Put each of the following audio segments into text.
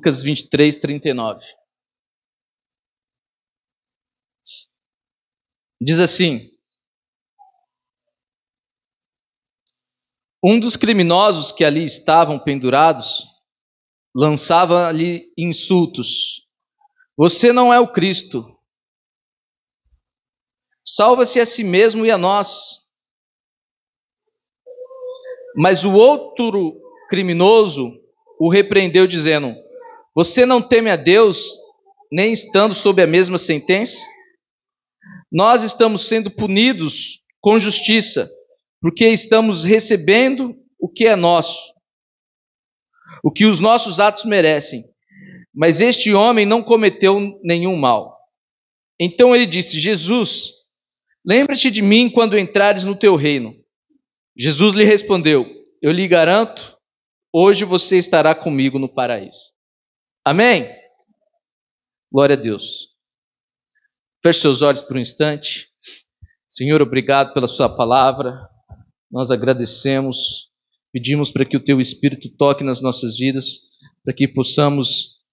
Lucas 23, 39. Diz assim: um dos criminosos que ali estavam pendurados lançava-lhe insultos. Você não é o Cristo. Salva-se a si mesmo e a nós. Mas o outro criminoso o repreendeu, dizendo: você não teme a Deus, nem estando sob a mesma sentença? Nós estamos sendo punidos com justiça, porque estamos recebendo o que é nosso, o que os nossos atos merecem. Mas este homem não cometeu nenhum mal. Então ele disse: Jesus, lembra-te de mim quando entrares no teu reino. Jesus lhe respondeu: eu lhe garanto, hoje você estará comigo no paraíso. Amém? Glória a Deus. Feche seus olhos por um instante. Senhor, obrigado pela sua palavra. Nós agradecemos, pedimos para que o teu Espírito toque nas nossas vidas, para que possamos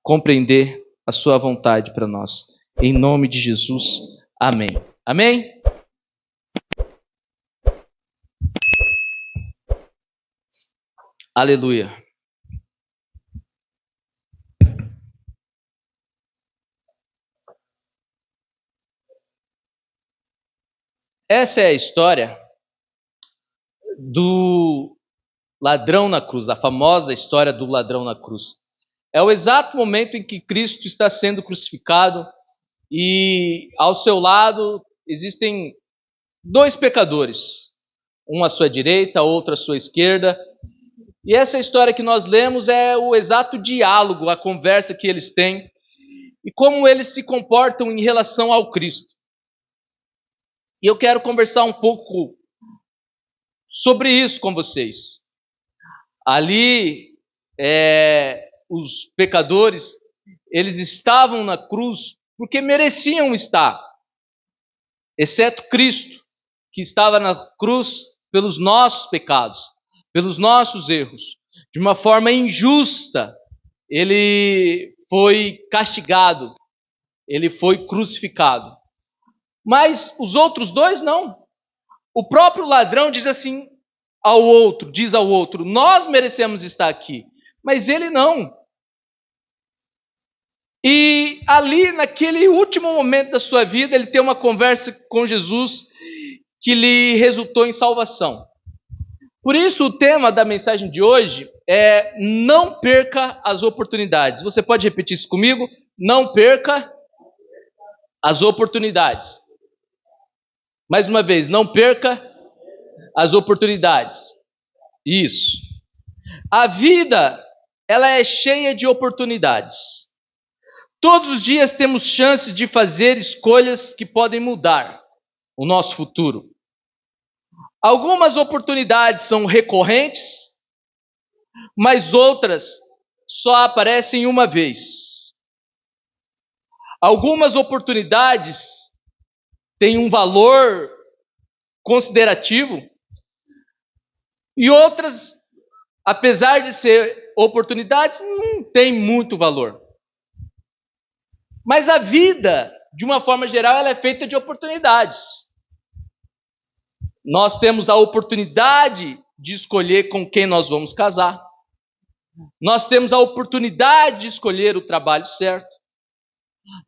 compreender a sua vontade para nós. Em nome de Jesus, amém. Amém? Aleluia. Essa é a história do ladrão na cruz, a famosa história do ladrão na cruz. É o exato momento em que Cristo está sendo crucificado e ao seu lado existem dois pecadores, um à sua direita, outro à sua esquerda. E essa história que nós lemos é o exato diálogo, a conversa que eles têm e como eles se comportam em relação ao Cristo. E eu quero conversar um pouco sobre isso com vocês. Ali, os pecadores, eles estavam na cruz porque mereciam estar, exceto Cristo, que estava na cruz pelos nossos pecados, pelos nossos erros. De uma forma injusta, ele foi castigado, ele foi crucificado. Mas os outros dois não. O próprio ladrão diz assim diz ao outro, nós merecemos estar aqui, mas ele não. E ali, naquele último momento da sua vida, ele tem uma conversa com Jesus que lhe resultou em salvação. Por isso, o tema da mensagem de hoje é: não perca as oportunidades. Você pode repetir isso comigo? Não perca as oportunidades. Mais uma vez, não perca as oportunidades. Isso. A vida, ela é cheia de oportunidades. Todos os dias temos chances de fazer escolhas que podem mudar o nosso futuro. Algumas oportunidades são recorrentes, mas outras só aparecem uma vez. Algumas oportunidades têm um valor considerativo e outras, apesar de ser oportunidades, não têm muito valor. Mas a vida, de uma forma geral, ela é feita de oportunidades. Nós temos a oportunidade de escolher com quem nós vamos casar. Nós temos a oportunidade de escolher o trabalho certo.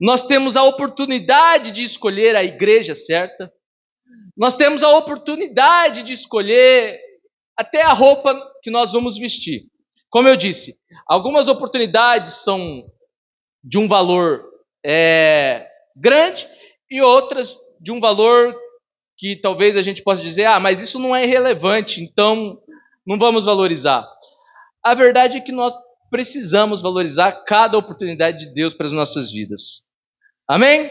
Nós temos a oportunidade de escolher a igreja certa. Nós temos a oportunidade de escolher até a roupa que nós vamos vestir. Como eu disse, algumas oportunidades são de um valor grande e outras de um valor que talvez a gente possa dizer, mas isso não é relevante, então não vamos valorizar. A verdade é que nós precisamos valorizar cada oportunidade de Deus para as nossas vidas. Amém?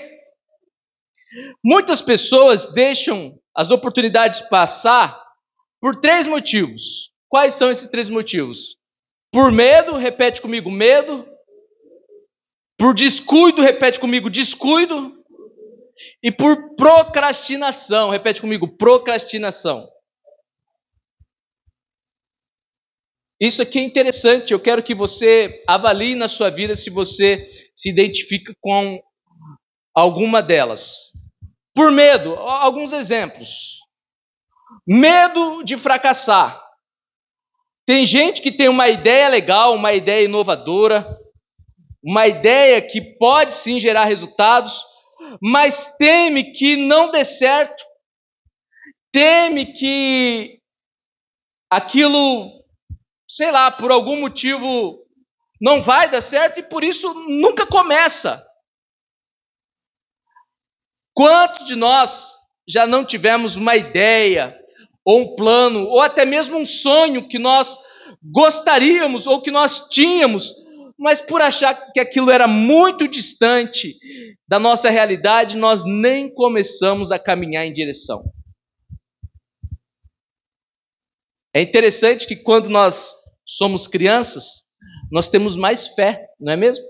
Muitas pessoas deixam as oportunidades passar por 3 motivos. Quais são esses 3 motivos? Por medo, repete comigo, medo. Por descuido, repete comigo, descuido. E por procrastinação, repete comigo, procrastinação. Isso aqui é interessante, eu quero que você avalie na sua vida se você se identifica com alguma delas. Por medo, alguns exemplos. Medo de fracassar. Tem gente que tem uma ideia legal, uma ideia inovadora, uma ideia que pode sim gerar resultados, mas teme que não dê certo, teme que aquilo, sei lá, por algum motivo não vai dar certo e por isso nunca começa. Quantos de nós já não tivemos uma ideia, ou um plano, ou até mesmo um sonho que nós gostaríamos ou que nós tínhamos, mas por achar que aquilo era muito distante da nossa realidade, nós nem começamos a caminhar em direção. É interessante que quando nós somos crianças, nós temos mais fé, não é mesmo?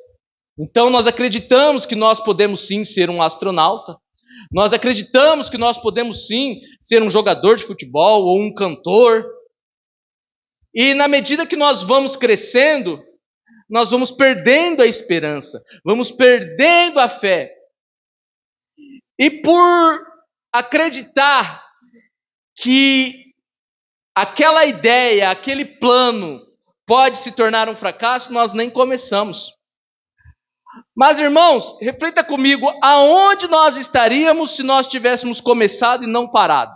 Então nós acreditamos que nós podemos sim ser um astronauta, nós acreditamos que nós podemos sim ser um jogador de futebol ou um cantor. E na medida que nós vamos crescendo, nós vamos perdendo a esperança, vamos perdendo a fé. E por acreditar que aquela ideia, aquele plano pode se tornar um fracasso, nós nem começamos. Mas, irmãos, reflita comigo, aonde nós estaríamos se nós tivéssemos começado e não parado?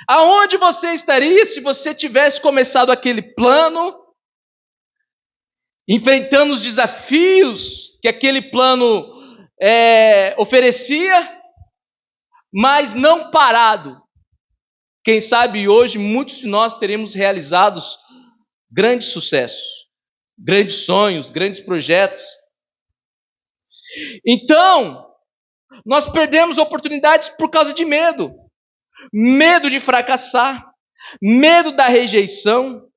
Aonde você estaria se você tivesse começado aquele plano, enfrentando os desafios que aquele plano oferecia, mas não parado? Quem sabe hoje muitos de nós teremos realizados grandes sucessos, grandes sonhos, grandes projetos. Então, nós perdemos oportunidades por causa de medo. Medo de fracassar, medo da rejeição.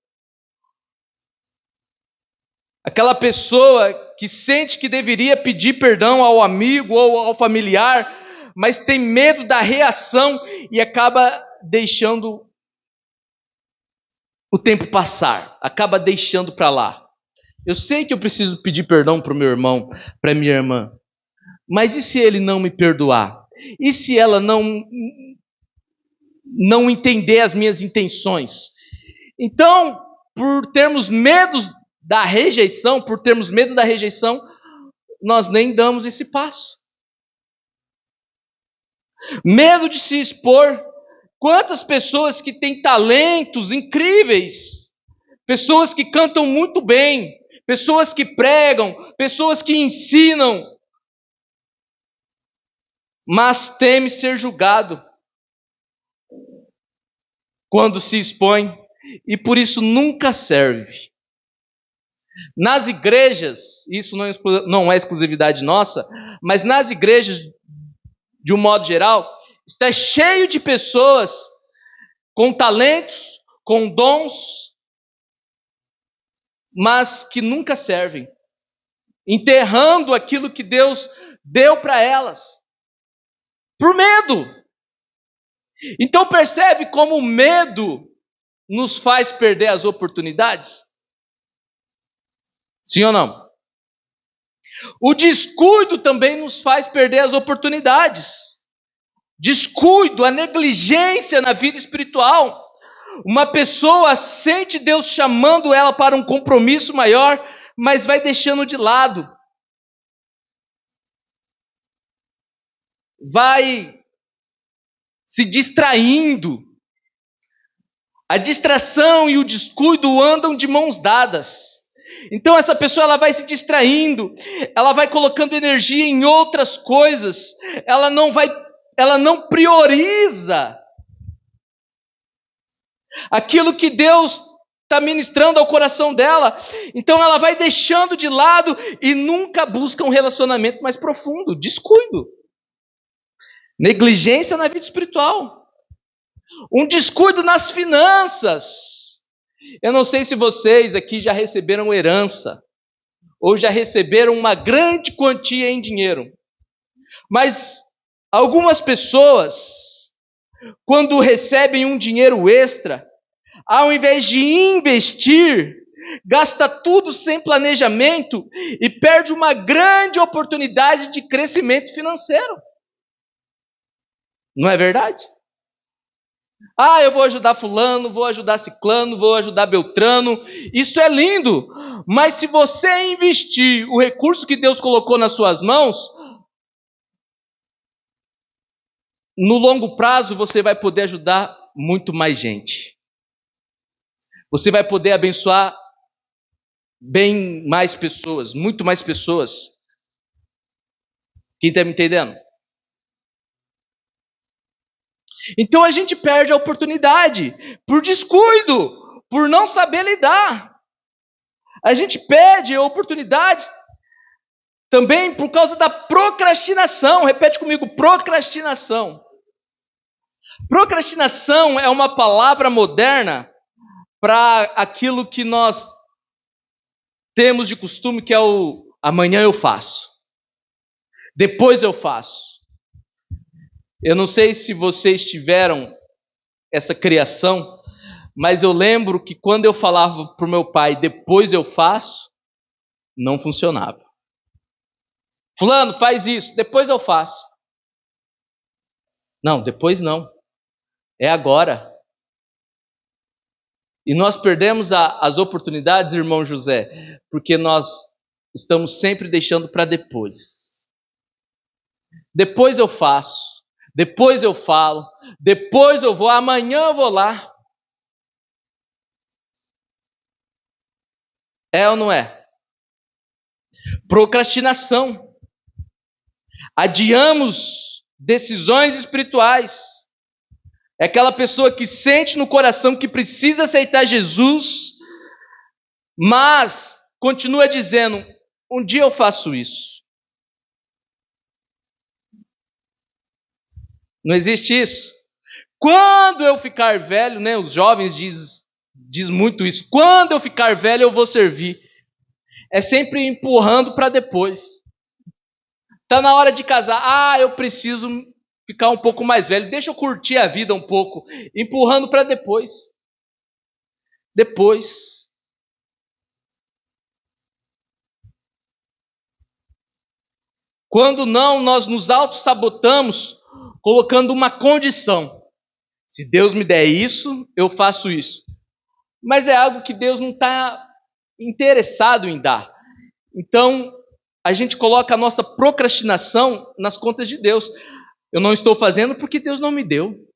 Aquela pessoa que sente que deveria pedir perdão ao amigo ou ao familiar, mas tem medo da reação e acaba deixando o tempo passar, acaba deixando para lá. Eu sei que eu preciso pedir perdão para o meu irmão, para minha irmã, mas e se ele não me perdoar? E se ela não entender as minhas intenções? Então, por termos medo da rejeição, nós nem damos esse passo. Medo de se expor. Quantas pessoas que têm talentos incríveis, pessoas que cantam muito bem, pessoas que pregam, pessoas que ensinam, mas teme ser julgado quando se expõe e por isso nunca serve. Nas igrejas, isso não é exclusividade nossa, mas nas igrejas, de um modo geral, está cheio de pessoas com talentos, com dons, mas que nunca servem, enterrando aquilo que Deus deu para elas, por medo. Então percebe como o medo nos faz perder as oportunidades? Sim ou não? O descuido também nos faz perder as oportunidades. Descuido, a negligência na vida espiritual. Uma pessoa sente Deus chamando ela para um compromisso maior, mas vai deixando de lado. Vai se distraindo. A distração e o descuido andam de mãos dadas. Então essa pessoa ela vai se distraindo, ela vai colocando energia em outras coisas, ela não prioriza aquilo que Deus está ministrando ao coração dela. Então ela vai deixando de lado e nunca busca um relacionamento mais profundo. Descuido. Negligência na vida espiritual. Um descuido nas finanças. Eu não sei se vocês aqui já receberam herança, ou já receberam uma grande quantia em dinheiro. Mas algumas pessoas, quando recebem um dinheiro extra, ao invés de investir, gasta tudo sem planejamento e perde uma grande oportunidade de crescimento financeiro. Não é verdade? Ah, eu vou ajudar fulano, vou ajudar ciclano, vou ajudar beltrano. Isso é lindo, mas se você investir o recurso que Deus colocou nas suas mãos, no longo prazo você vai poder ajudar muito mais gente. Você vai poder abençoar bem mais pessoas, muito mais pessoas. Quem está me entendendo? Então a gente perde a oportunidade por descuido, por não saber lidar. A gente perde oportunidades também por causa da procrastinação. Repete comigo, procrastinação. Procrastinação é uma palavra moderna para aquilo que nós temos de costume, que é o amanhã eu faço, depois eu faço. Eu não sei se vocês tiveram essa criação, mas eu lembro que quando eu falava para o meu pai, depois eu faço, não funcionava. Fulano, faz isso, depois eu faço. Não, depois não. É agora. E nós perdemos as oportunidades, irmão José, porque nós estamos sempre deixando para depois. Depois eu faço, depois eu falo, depois eu vou, amanhã eu vou lá. É ou não é? Procrastinação. Adiamos decisões espirituais. É aquela pessoa que sente no coração que precisa aceitar Jesus, mas continua dizendo, um dia eu faço isso. Não existe isso. Quando eu ficar velho, né, os jovens diz muito isso. Quando eu ficar velho eu vou servir. É sempre empurrando para depois. Está na hora de casar. Ah, eu preciso ficar um pouco mais velho. Deixa eu curtir a vida um pouco. Empurrando para depois. Depois. Quando não, nós nos auto-sabotamos colocando uma condição. Se Deus me der isso, eu faço isso. Mas é algo que Deus não está interessado em dar. Então, a gente coloca a nossa procrastinação nas contas de Deus. Eu não estou fazendo porque Deus não me deu.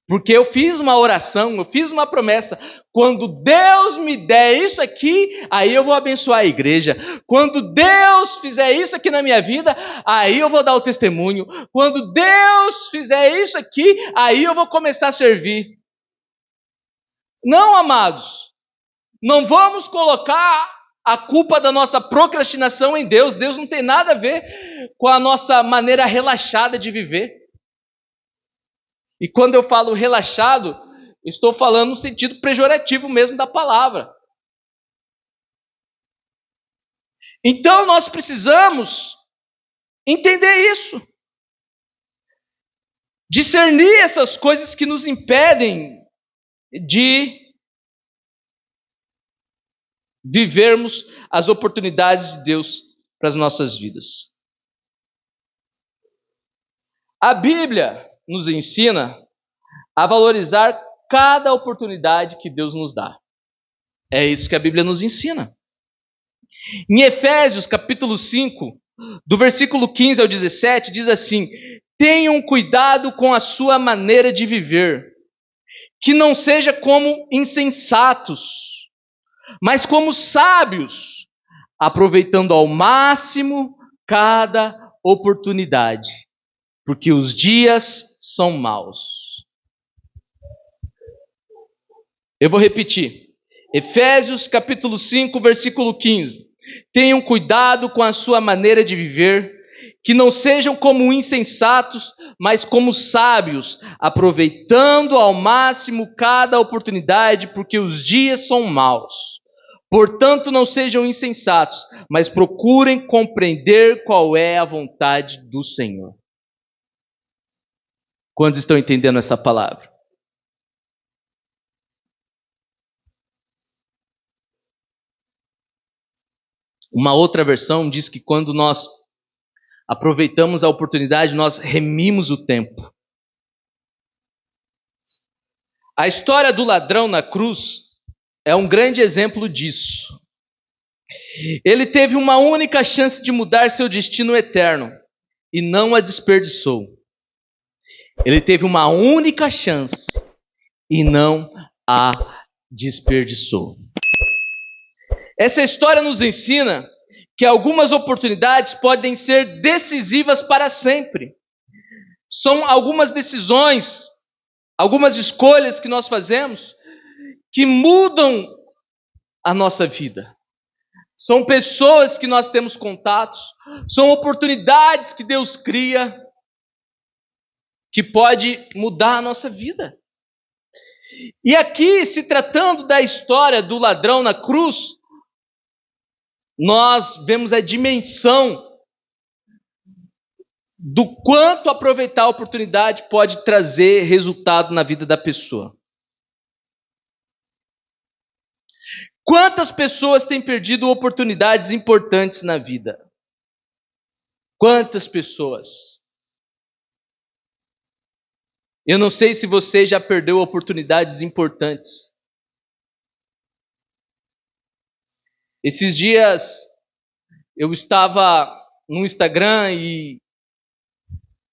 Porque eu fiz uma oração, eu fiz uma promessa. Quando Deus me der isso aqui, aí eu vou abençoar a igreja. Quando Deus fizer isso aqui na minha vida, aí eu vou dar o testemunho. Quando Deus fizer isso aqui, aí eu vou começar a servir. Não, amados. Não vamos colocar a culpa da nossa procrastinação em Deus. Deus não tem nada a ver com a nossa maneira relaxada de viver. E quando eu falo relaxado, estou falando no sentido pejorativo mesmo da palavra. Então nós precisamos entender isso. Discernir essas coisas que nos impedem de vivermos as oportunidades de Deus para as nossas vidas. A Bíblia nos ensina a valorizar cada oportunidade que Deus nos dá. É isso que a Bíblia nos ensina. Em Efésios, capítulo 5, do versículo 15 ao 17, diz assim: tenham cuidado com a sua maneira de viver, que não seja como insensatos, mas como sábios, aproveitando ao máximo cada oportunidade, porque os dias são maus. Eu vou repetir. Efésios capítulo 5, versículo 15. Tenham cuidado com a sua maneira de viver, que não sejam como insensatos, mas como sábios, aproveitando ao máximo cada oportunidade, porque os dias são maus. Portanto, não sejam insensatos, mas procurem compreender qual é a vontade do Senhor. Quantos estão entendendo essa palavra? Uma outra versão diz que quando nós aproveitamos a oportunidade, nós remimos o tempo. A história do ladrão na cruz é um grande exemplo disso. Ele teve uma única chance de mudar seu destino eterno e não a desperdiçou. Ele teve uma única chance e não a desperdiçou. Essa história nos ensina que algumas oportunidades podem ser decisivas para sempre. São algumas decisões, algumas escolhas que nós fazemos que mudam a nossa vida. São pessoas que nós temos contatos, são oportunidades que Deus cria que pode mudar a nossa vida. E aqui, se tratando da história do ladrão na cruz, nós vemos a dimensão do quanto aproveitar a oportunidade pode trazer resultado na vida da pessoa. Quantas pessoas têm perdido oportunidades importantes na vida? Quantas pessoas? Eu não sei se você já perdeu oportunidades importantes. Esses dias eu estava no Instagram e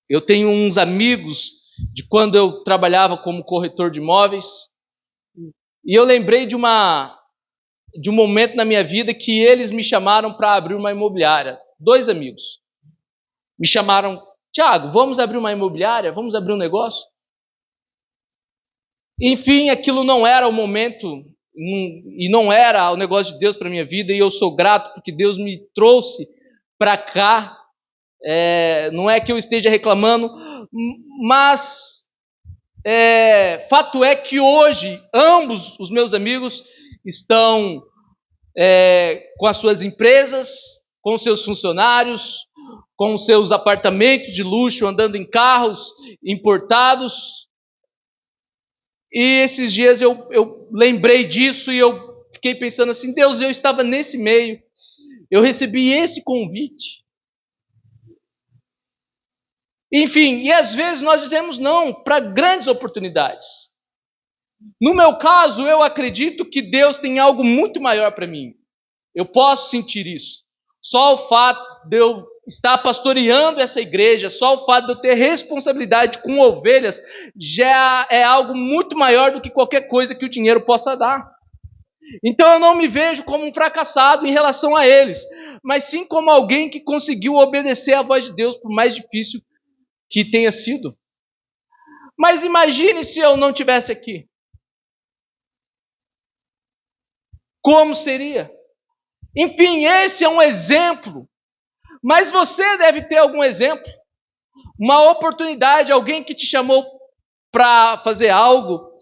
eu tenho uns amigos de quando eu trabalhava como corretor de imóveis e eu lembrei de um momento na minha vida que eles me chamaram para abrir uma imobiliária. 2 amigos me chamaram: Tiago, vamos abrir uma imobiliária? Vamos abrir um negócio? Enfim, aquilo não era o momento e não era o negócio de Deus para a minha vida, e eu sou grato porque Deus me trouxe para cá. Não é que eu esteja reclamando, mas fato é que hoje ambos os meus amigos estão com as suas empresas, com seus funcionários, com seus apartamentos de luxo, andando em carros importados. E esses dias eu lembrei disso e eu fiquei pensando assim: Deus, eu estava nesse meio, eu recebi esse convite. Enfim, e às vezes nós dizemos não para grandes oportunidades. No meu caso, eu acredito que Deus tem algo muito maior para mim. Eu posso sentir isso. Só o fato de eu estar pastoreando essa igreja, só o fato de eu ter responsabilidade com ovelhas, já é algo muito maior do que qualquer coisa que o dinheiro possa dar. Então eu não me vejo como um fracassado em relação a eles, mas sim como alguém que conseguiu obedecer à voz de Deus, por mais difícil que tenha sido. Mas imagine se eu não estivesse aqui. Como seria? Enfim, esse é um exemplo. Mas você deve ter algum exemplo. Uma oportunidade, alguém que te chamou para fazer algo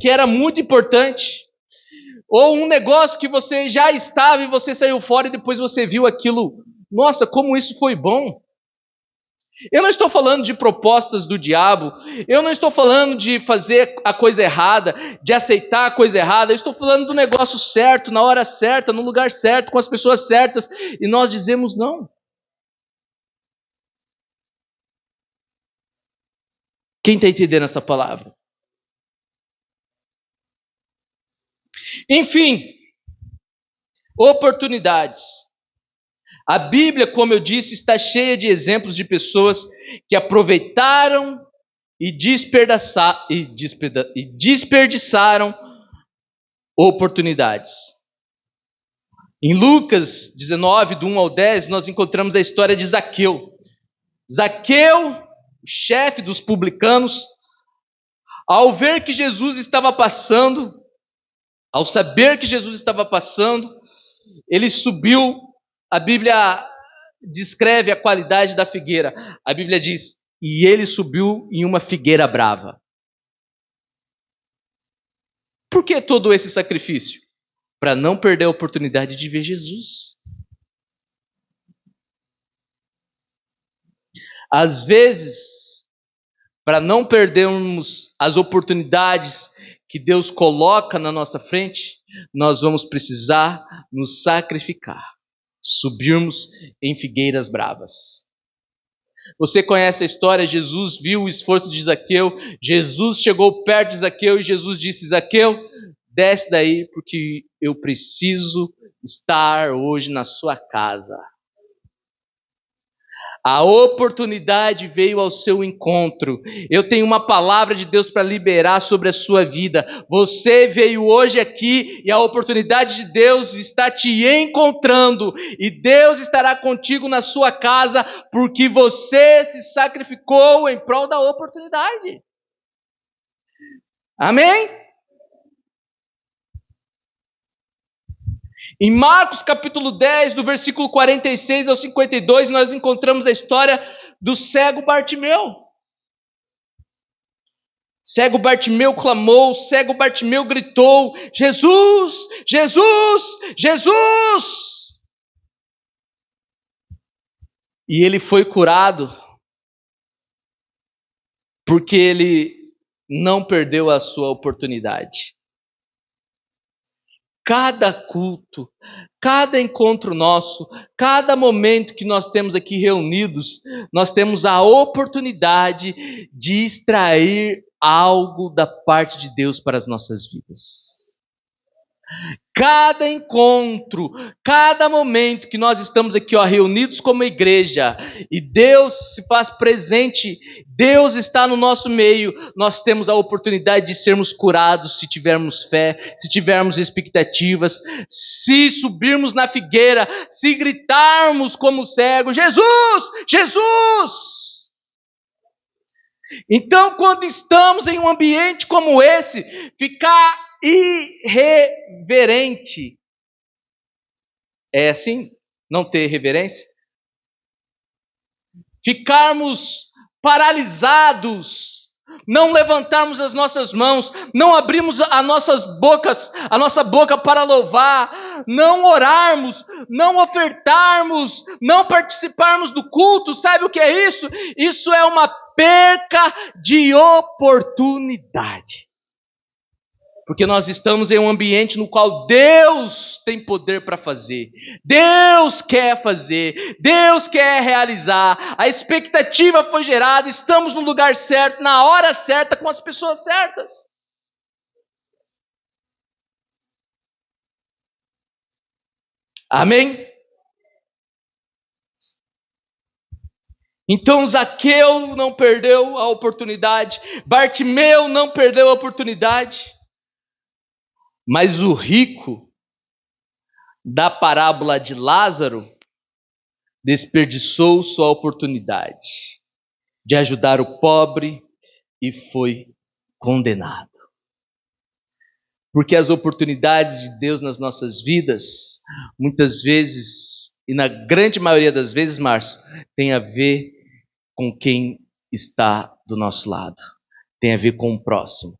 que era muito importante. Ou um negócio que você já estava e você saiu fora e depois você viu aquilo. Nossa, como isso foi bom. Eu não estou falando de propostas do diabo, eu não estou falando de fazer a coisa errada, de aceitar a coisa errada, eu estou falando do negócio certo, na hora certa, no lugar certo, com as pessoas certas, e nós dizemos não. Quem está entendendo essa palavra? Enfim, oportunidades. A Bíblia, como eu disse, está cheia de exemplos de pessoas que aproveitaram e desperdiçaram oportunidades. Em Lucas 19, do 1 ao 10, nós encontramos a história de Zaqueu. Zaqueu, o chefe dos publicanos, ao ver que Jesus estava passando, ao saber que Jesus estava passando, ele subiu. A Bíblia descreve a qualidade da figueira. A Bíblia diz: e ele subiu em uma figueira brava. Por que todo esse sacrifício? Para não perder a oportunidade de ver Jesus. Às vezes, para não perdermos as oportunidades que Deus coloca na nossa frente, nós vamos precisar nos sacrificar, subirmos em figueiras bravas. Você conhece a história, Jesus viu o esforço de Zaqueu, Jesus chegou perto de Zaqueu e Jesus disse: Zaqueu, desce daí porque eu preciso estar hoje na sua casa. A oportunidade veio ao seu encontro. Eu tenho uma palavra de Deus para liberar sobre a sua vida. Você veio hoje aqui e a oportunidade de Deus está te encontrando. E Deus estará contigo na sua casa porque você se sacrificou em prol da oportunidade. Amém? Em Marcos capítulo 10, do versículo 46 ao 52, nós encontramos a história do cego Bartimeu. Cego Bartimeu clamou, cego Bartimeu gritou: Jesus, Jesus, Jesus! E ele foi curado, porque ele não perdeu a sua oportunidade. Cada culto, cada encontro nosso, cada momento que nós temos aqui reunidos, nós temos a oportunidade de extrair algo da parte de Deus para as nossas vidas. Cada encontro, cada momento que nós estamos aqui reunidos como igreja e Deus se faz presente, Deus está no nosso meio, nós temos a oportunidade de sermos curados se tivermos fé, se tivermos expectativas, se subirmos na figueira, se gritarmos como cego: Jesus, Jesus! Então, quando estamos em um ambiente como esse, ficar irreverente é assim? Não ter reverência? Ficarmos paralisados, não levantarmos as nossas mãos, não abrirmos a nossa boca para louvar, não orarmos, não ofertarmos, não participarmos do culto. Sabe o que é isso? Isso é uma perca de oportunidade. Porque nós estamos em um ambiente no qual Deus tem poder para fazer. Deus quer fazer. Deus quer realizar. A expectativa foi gerada. Estamos no lugar certo, na hora certa, com as pessoas certas. Amém? Então Zaqueu não perdeu a oportunidade. Bartimeu não perdeu a oportunidade. Mas o rico da parábola de Lázaro desperdiçou sua oportunidade de ajudar o pobre e foi condenado. Porque as oportunidades de Deus nas nossas vidas, muitas vezes, e na grande maioria das vezes, Márcio, tem a ver com quem está do nosso lado, tem a ver com o próximo.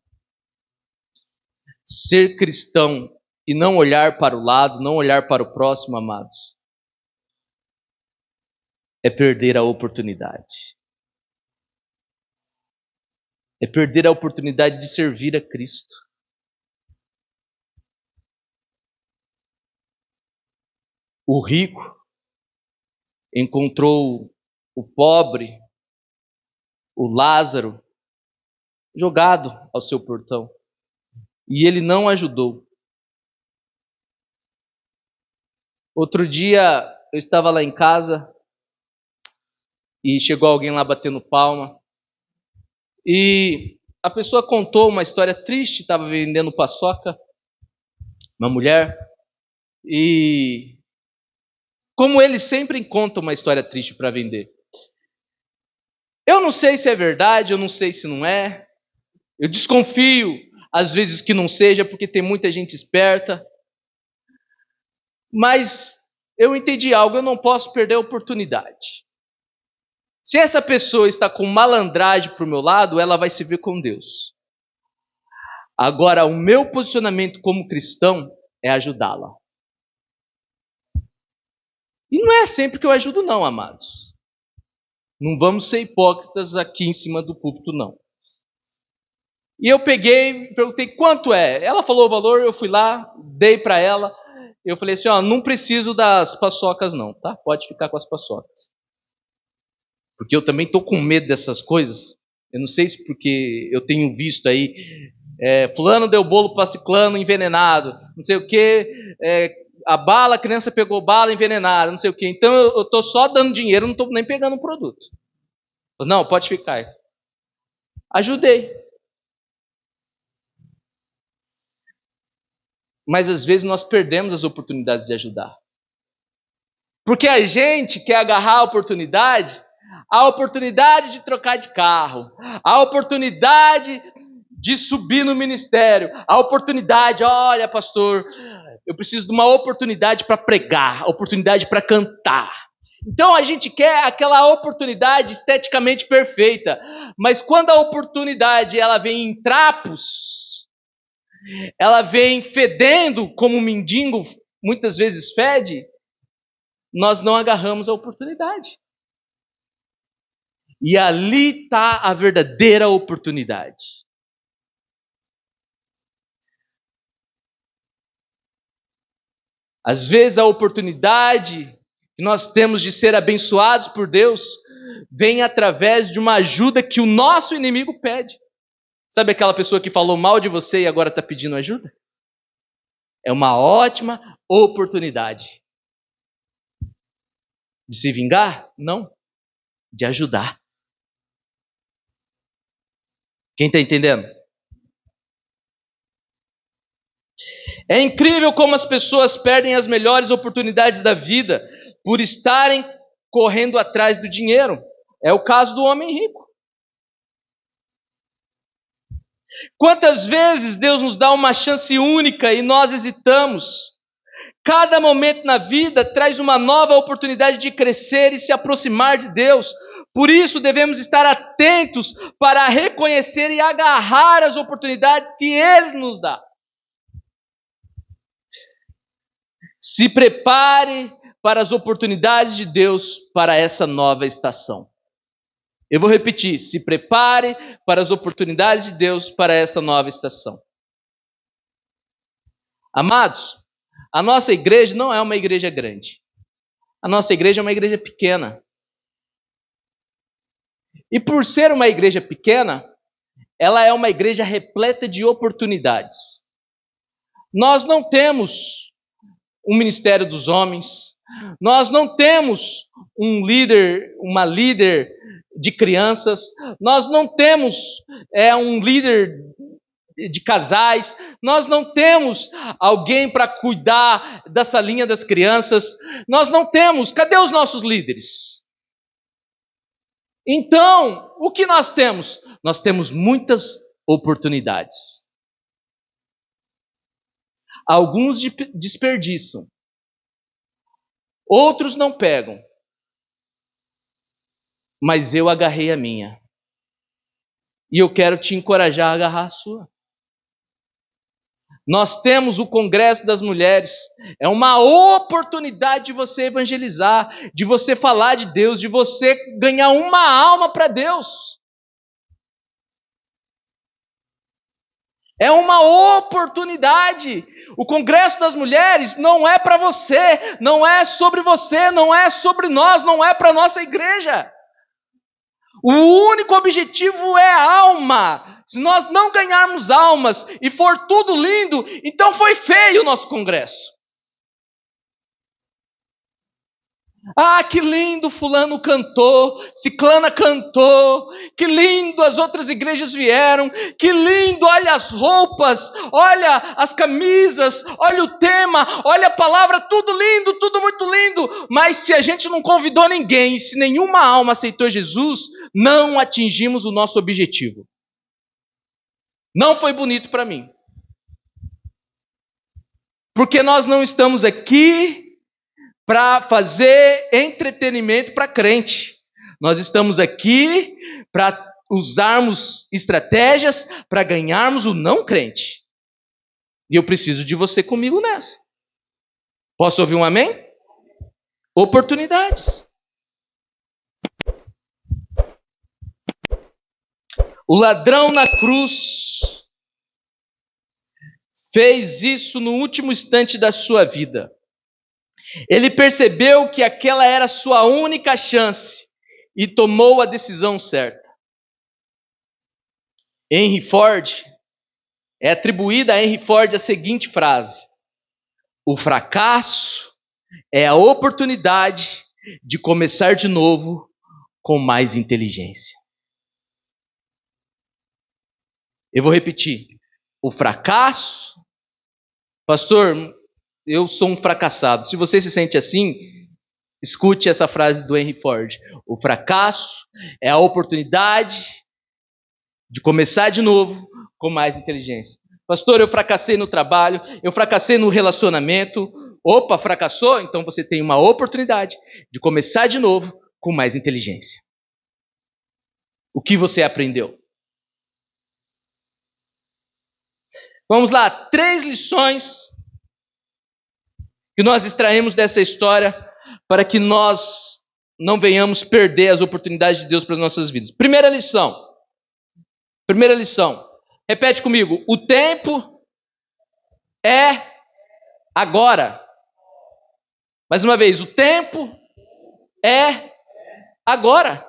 Ser cristão e não olhar para o lado, não olhar para o próximo, amados, é perder a oportunidade. É perder a oportunidade de servir a Cristo. O rico encontrou o pobre, o Lázaro, jogado ao seu portão. E ele não ajudou. Outro dia eu estava lá em casa e chegou alguém lá batendo palma. E a pessoa contou uma história triste, estava vendendo paçoca, uma mulher. E como ele sempre conta uma história triste para vender. Eu não sei se é verdade, eu não sei se não é. Eu desconfio, às vezes, que não seja, porque tem muita gente esperta. Mas eu entendi algo, eu não posso perder a oportunidade. Se essa pessoa está com malandragem para o meu lado, ela vai se ver com Deus. Agora, o meu posicionamento como cristão é ajudá-la. E não é sempre que eu ajudo não, amados. Não vamos ser hipócritas aqui em cima do púlpito, não. E eu peguei, perguntei quanto é. Ela falou o valor, eu fui lá, dei para ela. Eu falei assim, ó, não preciso das paçocas não, tá? Pode ficar com as paçocas. Porque eu também tô com medo dessas coisas. Eu não sei se porque eu tenho visto aí, fulano deu bolo para ciclano envenenado, não sei o que, a criança pegou bala envenenada, não sei o que. Então eu tô só dando dinheiro, não tô nem pegando o produto. Não, pode ficar. Ajudei. Mas às vezes nós perdemos as oportunidades de ajudar. Porque a gente quer agarrar a oportunidade de trocar de carro, a oportunidade de subir no ministério, a oportunidade, olha pastor, eu preciso de uma oportunidade para pregar, oportunidade para cantar. Então a gente quer aquela oportunidade esteticamente perfeita, mas quando a oportunidade ela vem em trapos, ela vem fedendo como um mendigo muitas vezes fede, nós não agarramos a oportunidade. E ali está a verdadeira oportunidade. Às vezes a oportunidade que nós temos de ser abençoados por Deus vem através de uma ajuda que o nosso inimigo pede. Sabe aquela pessoa que falou mal de você e agora está pedindo ajuda? É uma ótima oportunidade. De se vingar? Não. De ajudar. Quem está entendendo? É incrível como as pessoas perdem as melhores oportunidades da vida por estarem correndo atrás do dinheiro. É o caso do homem rico. Quantas vezes Deus nos dá uma chance única e nós hesitamos? Cada momento na vida traz uma nova oportunidade de crescer e se aproximar de Deus. Por isso devemos estar atentos para reconhecer e agarrar as oportunidades que Ele nos dá. Se prepare para as oportunidades de Deus para essa nova estação. Eu vou repetir, se prepare para as oportunidades de Deus para essa nova estação. Amados, a nossa igreja não é uma igreja grande. A nossa igreja é uma igreja pequena. E por ser uma igreja pequena, ela é uma igreja repleta de oportunidades. Nós não temos um ministério dos homens, nós não temos uma líder de crianças, nós não temos um líder de casais, nós não temos alguém para cuidar dessa linha das crianças, nós não temos, cadê os nossos líderes? Então, o que nós temos? Nós temos muitas oportunidades. Alguns desperdiçam, outros não pegam, mas eu agarrei a minha. E eu quero te encorajar a agarrar a sua. Nós temos o Congresso das Mulheres. É uma oportunidade de você evangelizar, de você falar de Deus, de você ganhar uma alma para Deus. É uma oportunidade. O Congresso das Mulheres não é para você, não é sobre você, não é sobre nós, não é para a nossa igreja. O único objetivo é a alma. Se nós não ganharmos almas e for tudo lindo, então foi feio o nosso congresso. Ah, que lindo fulano cantou, ciclana cantou, que lindo as outras igrejas vieram, que lindo, olha as roupas, olha as camisas, olha o tema, olha a palavra, tudo lindo, tudo muito lindo. Mas se a gente não convidou ninguém, se nenhuma alma aceitou Jesus, não atingimos o nosso objetivo. Não foi bonito para mim. Porque nós não estamos aqui para fazer entretenimento para crente. Nós estamos aqui para usarmos estratégias para ganharmos o não crente. E eu preciso de você comigo nessa. Posso ouvir um amém? Oportunidades. O ladrão na cruz fez isso no último instante da sua vida. Ele percebeu que aquela era a sua única chance e tomou a decisão certa. Henry Ford, é atribuída a Henry Ford a seguinte frase: o fracasso é a oportunidade de começar de novo com mais inteligência. Eu vou repetir. O fracasso, pastor, eu sou um fracassado. Se você se sente assim, escute essa frase do Henry Ford. O fracasso é a oportunidade de começar de novo com mais inteligência. Pastor, eu fracassei no trabalho, eu fracassei no relacionamento. Opa, fracassou? Então você tem uma oportunidade de começar de novo com mais inteligência. O que você aprendeu? Vamos lá, 3 lições que nós extraímos dessa história para que nós não venhamos perder as oportunidades de Deus para as nossas vidas. Primeira lição. Repete comigo. O tempo é agora. Mais uma vez, o tempo é agora.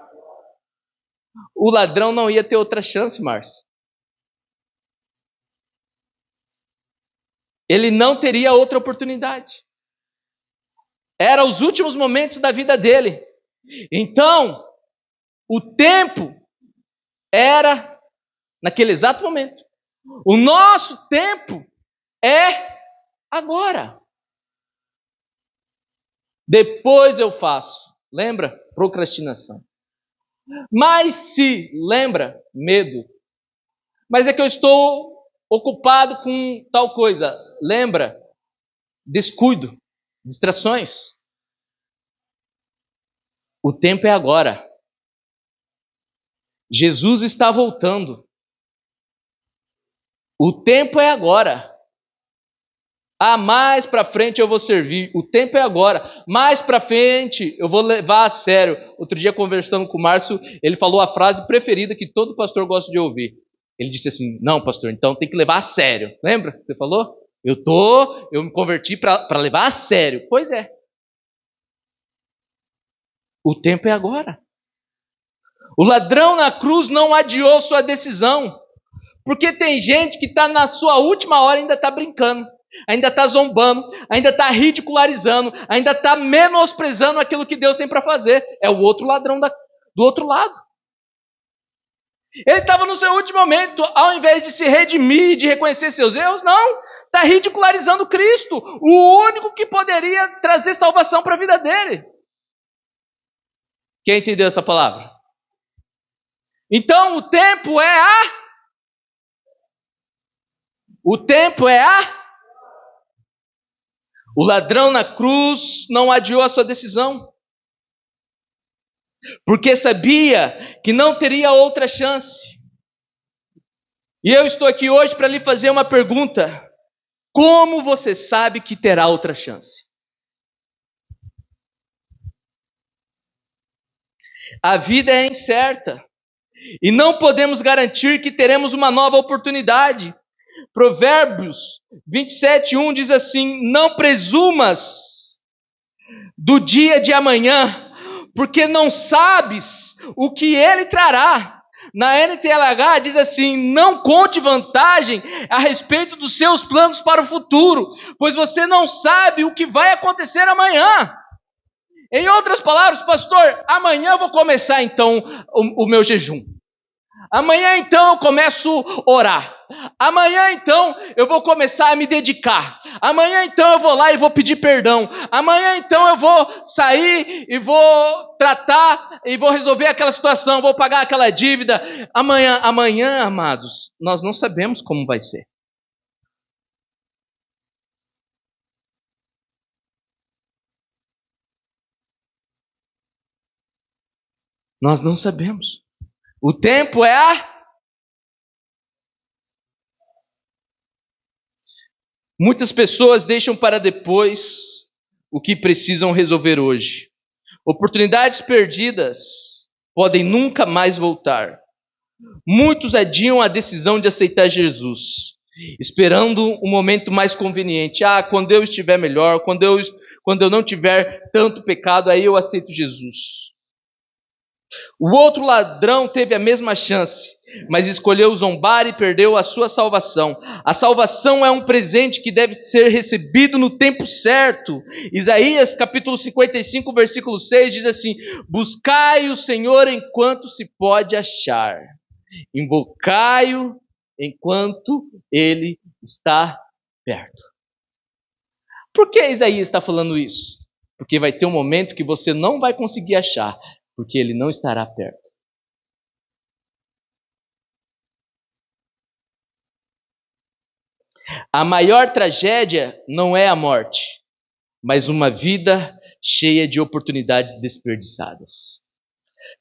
O ladrão não ia ter outra chance, Márcio. Ele não teria outra oportunidade. Eram os últimos momentos da vida dele. Então, o tempo era naquele exato momento. O nosso tempo é agora. Depois eu faço. Lembra? Procrastinação. Mas se, lembra? Medo. Mas é que eu estou ocupado com tal coisa. Lembra? Descuido. Distrações. O tempo é agora. Jesus está voltando. O tempo é agora. Mais para frente eu vou servir. O tempo é agora. Mais para frente eu vou levar a sério. Outro dia, conversando com o Márcio, ele falou a frase preferida que todo pastor gosta de ouvir. Ele disse assim: não, pastor, então tem que levar a sério. Lembra que você falou? Eu me converti para levar a sério. Pois é. O tempo é agora. O ladrão na cruz não adiou sua decisão. Porque tem gente que está na sua última hora e ainda está brincando, ainda está zombando, ainda está ridicularizando, ainda está menosprezando aquilo que Deus tem para fazer. É o outro ladrão do outro lado. Ele estava no seu último momento, ao invés de se redimir, de reconhecer seus erros, não. Está ridicularizando Cristo, o único que poderia trazer salvação para a vida dele. Quem entendeu essa palavra? Então o tempo é O ladrão na cruz não adiou a sua decisão, porque sabia que não teria outra chance. E eu estou aqui hoje para lhe fazer uma pergunta: como você sabe que terá outra chance? A vida é incerta e não podemos garantir que teremos uma nova oportunidade. Provérbios 27:1 diz assim: não presumas do dia de amanhã, porque não sabes o que ele trará. Na NTLH diz assim: não conte vantagem a respeito dos seus planos para o futuro, pois você não sabe o que vai acontecer amanhã. Em outras palavras, pastor, amanhã eu vou começar então o meu jejum. Amanhã então eu começo a orar. Amanhã então eu vou começar a me dedicar. Amanhã então eu vou lá e vou pedir perdão. Amanhã então eu vou sair e vou tratar e vou resolver aquela situação, vou pagar aquela dívida. Amanhã, amados, nós não sabemos como vai ser. Nós não sabemos. O tempo é Muitas pessoas deixam para depois o que precisam resolver hoje. Oportunidades perdidas podem nunca mais voltar. Muitos adiam a decisão de aceitar Jesus, esperando um momento mais conveniente. Quando eu estiver melhor, quando eu não tiver tanto pecado, aí eu aceito Jesus. O outro ladrão teve a mesma chance, mas escolheu zombar e perdeu a sua salvação. A salvação é um presente que deve ser recebido no tempo certo. Isaías capítulo 55, versículo 6 diz assim: buscai o Senhor enquanto se pode achar. Invocai-o enquanto ele está perto. Por que Isaías está falando isso? Porque vai ter um momento que você não vai conseguir achar, porque ele não estará perto. A maior tragédia não é a morte, mas uma vida cheia de oportunidades desperdiçadas.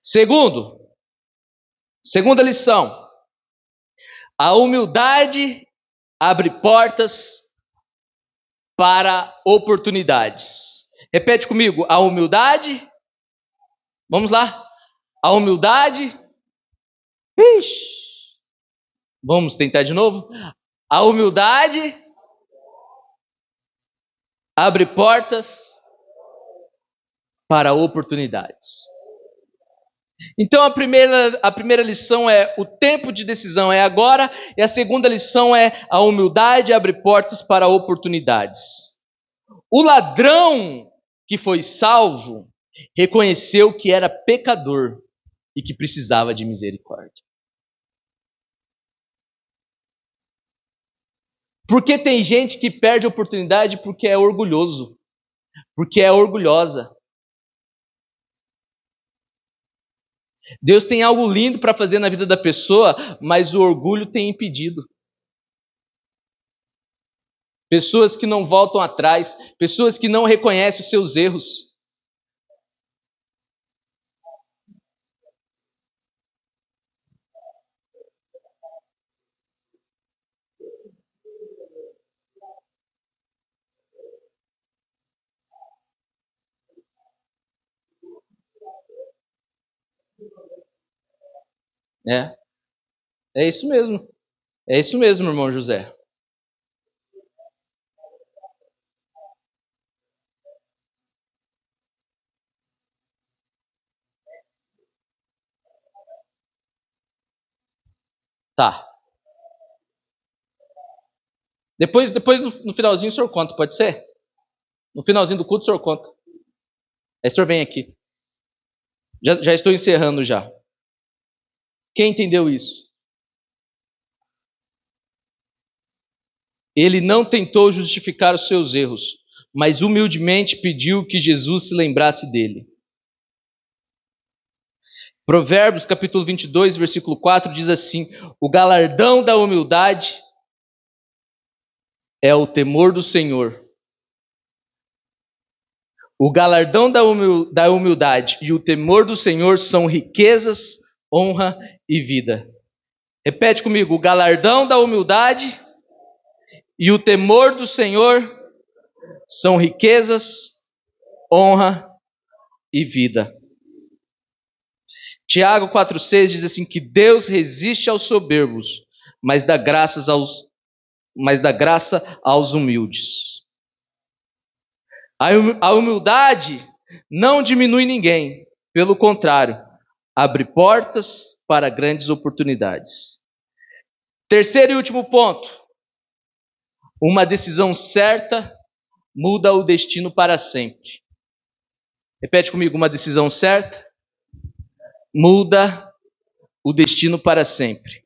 Segunda lição: a humildade abre portas para oportunidades. Repete comigo: a humildade. Vamos lá. A humildade. Vamos tentar de novo. A humildade abre portas para oportunidades. Então a primeira lição é: o tempo de decisão é agora, e a segunda lição é: a humildade abre portas para oportunidades. O ladrão que foi salvo reconheceu que era pecador e que precisava de misericórdia. Porque tem gente que perde a oportunidade porque é orgulhoso, porque é orgulhosa. Deus tem algo lindo para fazer na vida da pessoa, mas o orgulho tem impedido. Pessoas que não voltam atrás, pessoas que não reconhecem os seus erros. É isso mesmo. É isso mesmo, irmão José. Tá. Depois no finalzinho o senhor conta, pode ser? No finalzinho do culto o senhor conta. Aí o senhor vem aqui. Já estou encerrando já. Quem entendeu isso? Ele não tentou justificar os seus erros, mas humildemente pediu que Jesus se lembrasse dele. Provérbios capítulo 22, versículo 4 diz assim: o galardão da humildade é o temor do Senhor. O galardão da humildade e o temor do Senhor são riquezas, honra e vida. Repete comigo: o galardão da humildade e o temor do Senhor são riquezas, honra e vida. Tiago 4,6 diz assim: que Deus resiste aos soberbos, mas dá graça aos humildes. A humildade não diminui ninguém, pelo contrário, abre portas para grandes oportunidades. Terceiro e último ponto: uma decisão certa muda o destino para sempre. Repete comigo: uma decisão certa muda o destino para sempre.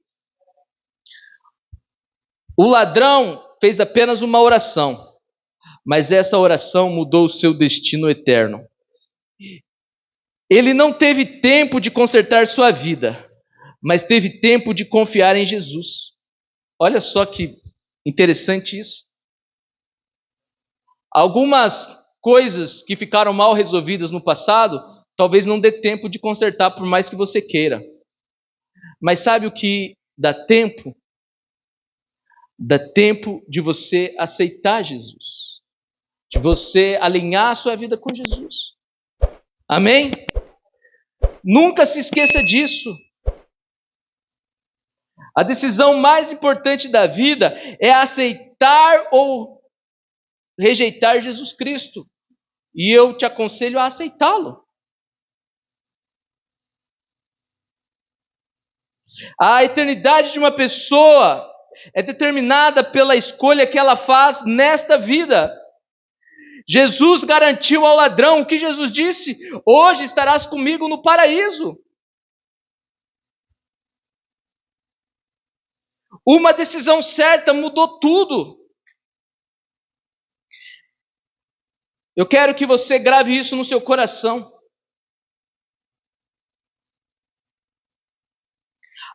O ladrão fez apenas uma oração, mas essa oração mudou o seu destino eterno. Ele não teve tempo de consertar sua vida, mas teve tempo de confiar em Jesus. Olha só que interessante isso. Algumas coisas que ficaram mal resolvidas no passado, talvez não dê tempo de consertar por mais que você queira. Mas sabe o que dá tempo? Dá tempo de você aceitar Jesus, de você alinhar a sua vida com Jesus. Amém? Nunca se esqueça disso. A decisão mais importante da vida é aceitar ou rejeitar Jesus Cristo. E eu te aconselho a aceitá-lo. A eternidade de uma pessoa é determinada pela escolha que ela faz nesta vida. Jesus garantiu ao ladrão o que Jesus disse: hoje estarás comigo no paraíso. Uma decisão certa mudou tudo. Eu quero que você grave isso no seu coração.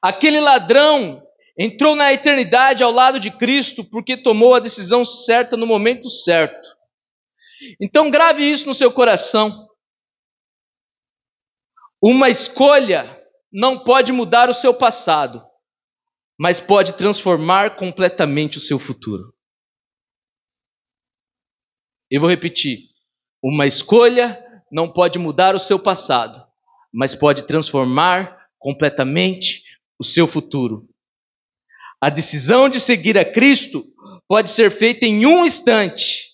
Aquele ladrão entrou na eternidade ao lado de Cristo porque tomou a decisão certa no momento certo. Então grave isso no seu coração. Uma escolha não pode mudar o seu passado, mas pode transformar completamente o seu futuro. Eu vou repetir. Uma escolha não pode mudar o seu passado, mas pode transformar completamente o seu futuro. A decisão de seguir a Cristo pode ser feita em um instante,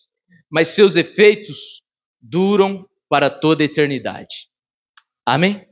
mas seus efeitos duram para toda a eternidade. Amém?